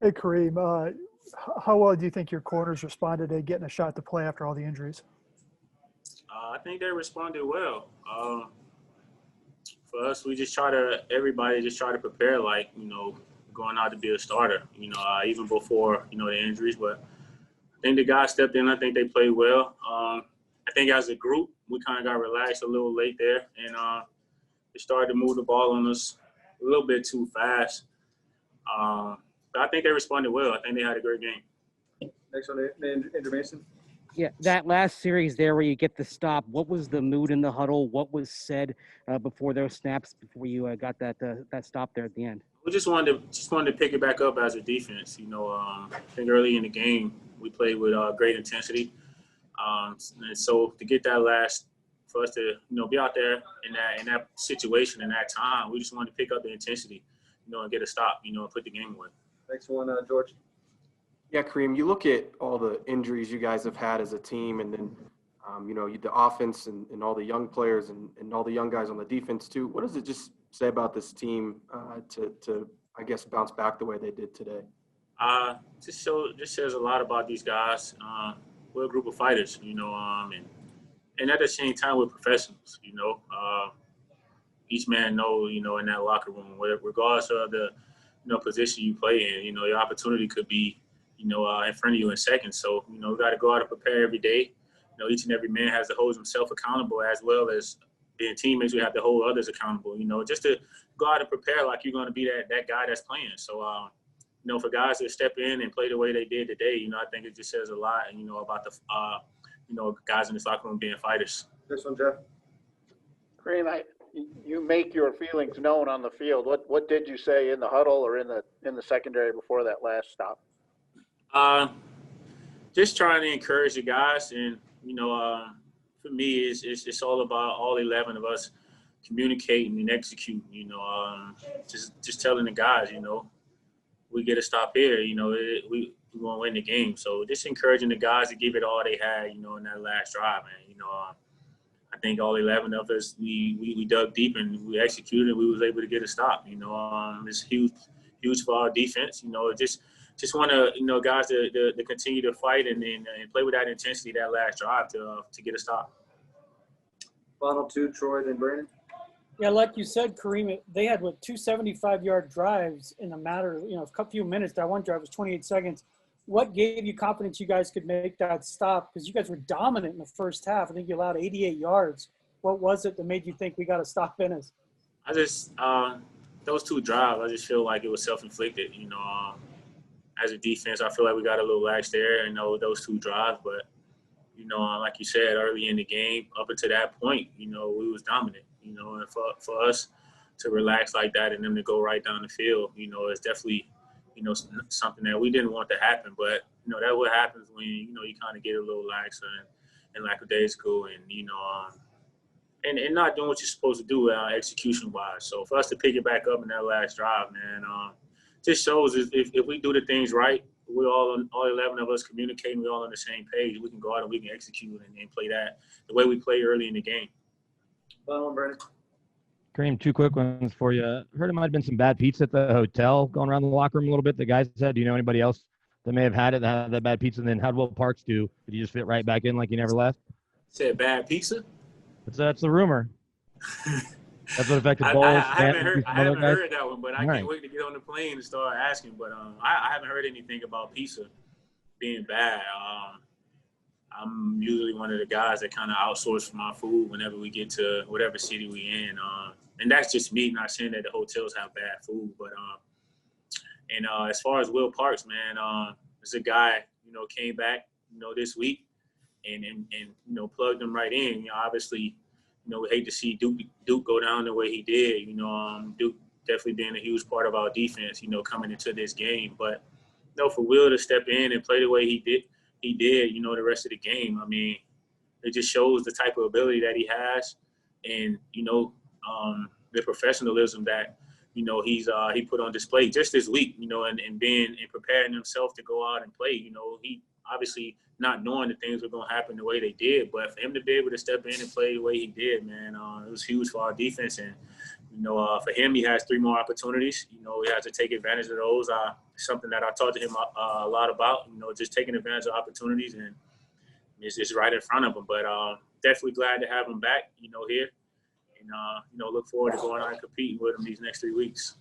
Hey, Kareem, how well do you think your corners responded to getting a shot to play after all the injuries? I think they responded well. For us, we just everybody just try to prepare like, going out to be a starter, even before, the injuries. But I think the guys stepped in. I think they played well. I think as a group, we kind of got relaxed a little late there. And they started to move the ball on us a little bit too fast. But I think they responded well. I think they had a great game. Next on the intermission. Yeah, that last series there where you get the stop, what was the mood in the huddle? What was said before those snaps, before you got that stop there at the end? We just wanted to pick it back up as a defense. I think early in the game we played with great intensity, and so to get that last, for us to be out there in that situation in that time, we just wanted to pick up the intensity, and get a stop, and put the game away. Next one, George. Yeah, Kareem, you look at all the injuries you guys have had as a team, and then, the offense and all the young players and all the young guys on the defense too. What does it just say about this team to I guess, bounce back the way they did today? Just says a lot about these guys. We're a group of fighters, and at the same time, we're professionals, Each man knows, in that locker room, regardless of the, position you play in, your opportunity could be, in front of you in seconds. So, we got to go out and prepare every day. Each and every man has to hold himself accountable, as well as being teammates. We have to hold others accountable, just to go out and prepare like you're going to be that guy that's playing. So, for guys to step in and play the way they did today, I think it just says a lot, about the, guys in this locker room being fighters. This one, Jeff. Kareem, you make your feelings known on the field. What did you say in the huddle or in the secondary before that last stop? Just trying to encourage the guys, and for me, it's all about all 11 of us communicating and executing. Just telling the guys, we get a stop here. We gonna win the game. So just encouraging the guys to give it all they had. In that last drive, man. I think all 11 of us, we dug deep and we executed, and we was able to get a stop. It's huge for our defense. Just want to, guys to continue to fight and play with that intensity that last drive to get a stop. Final two, Troy, then Brandon. Yeah, like you said, Kareem, they had, 2 75-yard drives in a matter of, a few minutes. That one drive was 28 seconds. What gave you confidence you guys could make that stop? Because you guys were dominant in the first half. I think you allowed 88 yards. What was it that made you think we got to stop Ennis? I just those two drives, I just feel like it was self-inflicted. As a defense, I feel like we got a little lax there in those two drives. But, like you said, early in the game, up until that point, we was dominant. And for us to relax like that and them to go right down the field, it's definitely, something that we didn't want to happen. But, that what happens when, you kind of get a little laxer and lackadaisical and, and not doing what you're supposed to do execution-wise. So for us to pick it back up in that last drive, man, just shows if we do the things right, we're all 11 of us communicating, we're all on the same page, we can go out and we can execute and play that the way we play early in the game. Final one, Brandon. Kareem, two quick ones for you. I heard it might have been some bad pizza at the hotel going around the locker room a little bit. The guys said, do you know anybody else that may have had it, that had that bad pizza? And then how'd Will Parks do? Did he just fit right back in like he never left? Said bad pizza? That's the rumor. That's what affected I Bowles. haven't heard that one, but I can't wait to get on the plane and start asking. But I haven't heard anything about pizza being bad. I'm usually one of the guys that kind of outsource for my food whenever we get to whatever city we in. And that's just me, not saying that the hotels have bad food. But as far as Will Parks, man, it's a guy, came back, this week and plugged him right in. Obviously, we hate to see Duke go down the way he did. Duke definitely being a huge part of our defense, coming into this game. But, for Will to step in and play the way he did, the rest of the game. I mean, it just shows the type of ability that he has and, the professionalism that, he put on display just this week, and preparing himself to go out and play. He obviously not knowing that things were going to happen the way they did, but for him to be able to step in and play the way he did, man, it was huge for our defense. And, For him, he has 3 more opportunities. He has to take advantage of those. Something that I talked to him a lot about, just taking advantage of opportunities, and it's just right in front of him. But definitely glad to have him back, here. And, look forward to going out and competing with him these next 3 weeks.